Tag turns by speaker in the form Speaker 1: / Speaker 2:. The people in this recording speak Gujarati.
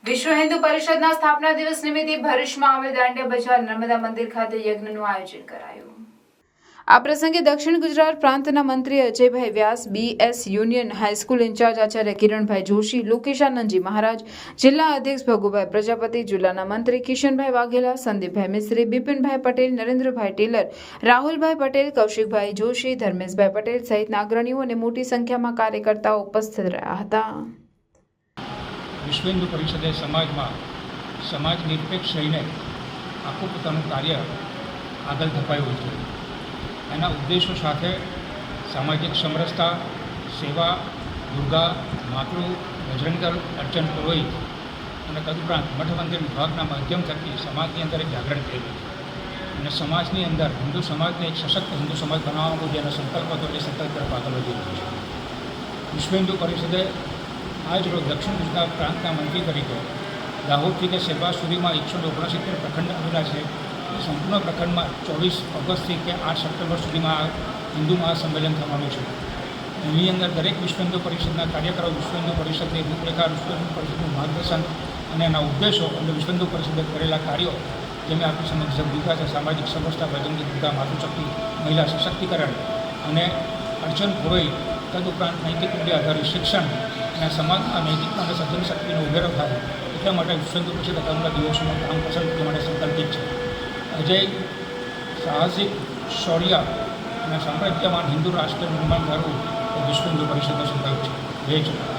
Speaker 1: વિશ્વ હિન્દુ પરિષદના સ્થાપના દિવસ નિમિત્તે ભરૂચમાં આવેલ દાંડિયા બજાર નર્મદા મંદિર ખાતે યજ્ઞનું આયોજન કરાયું। આ પ્રસંગે દક્ષિણ ગુજરાત પ્રાંતના મંત્રી અજયભાઈ વ્યાસ, BS union high school in charge Acharya Kiranbhai Joshi, લોકેશાનંદજી મહારાજ, જિલ્લા અધ્યક્ષ ભગુભાઈ પ્રજાપતિ, જિલ્લાના મંત્રી કિશનભાઈ વાઘેલા, સંદીપભાઈ મિસ્ત્રી, બિપિનભાઈ પટેલ, નરેન્દ્રભાઈ ટેલર, રાહુલભાઈ પટેલ, કૌશિકભાઈ જોશી, ધર્મેશભાઈ પટેલ સહિતના અગ્રણીઓ અને મોટી સંખ્યામાં કાર્યકર્તાઓ ઉપસ્થિત રહ્યા હતા।
Speaker 2: વિશ્વ હિન્દુ પરિષદે સમાજમાં સમાજ નિરપેક્ષ રહીને આખું પોતાનું કાર્ય આગળ ધપાવ્યું છે। એના ઉદ્દેશો સાથે સામાજિક સમરસતા, સેવા, દુર્ગા, માતૃ, બજરંગદળ, અર્ચન પુરોહિત અને તદુપરાંત મઠ મંદિર વિભાગના માધ્યમ થકી સમાજની અંદર એક જાગરણ થયેલું અને સમાજની અંદર હિન્દુ સમાજને એક સશક્ત હિન્દુ સમાજ બનાવવાનો જેનો સંકલ્પ હતો એ સંકલ્પ તરફ આગળ વધી રહ્યો છે। વિશ્વ હિન્દુ પરિષદે આજ રોજ દક્ષિણ ગુજરાત પ્રાંતના મંત્રી તરીકે દાહોદથી કે સેવા સુધીમાં 169 પ્રખંડ આવેલા છે। સંપૂર્ણ પ્રખંડમાં 24 ઓગસ્ટથી કે 8 સપ્ટેમ્બર સુધીમાં હિન્દુ મહાસંમેલન થવાનું છે। એની અંદર દરેક વિશ્વ હિન્દુ પરિષદના કાર્યકરો વિશ્વ હિન્દુ પરિષદની રૂપરેખા, વિશ્વ હિન્દુ પરિષદનું માર્ગદર્શન અને એના ઉદ્દેશો અને વિશ્વ હિન્દુ પરિષદે કરેલા કાર્યો જેમ આપણી સમક્ષ ભૂમિકા છે સામાજિક સમરસતા, બજરંગી દુર્ગા, માતૃશક્તિ, મહિલા સશક્તિકરણ અને અર્ચન પુરોહિત, તદુપરાંત નૈતિક મૂલ્ય આધારિત શિક્ષણ અને સમાજમાં નૈતિકતા અને સર્જન શક્તિનો ઉમેરો થાય એટલા માટે વિશ્વ હિન્દુ પરિષદ આગામી દિવસોમાં કામ પસંદ કરવા માટે સંકલ્પિત છે। અજય સાહસિક, શૌર્ય અને સામ્રાજ્યવાન હિન્દુ રાષ્ટ્ર નિર્માણ કરવું એ વિશ્વ હિન્દુ પરિષદનો સંકલ્પ છે। જય જય।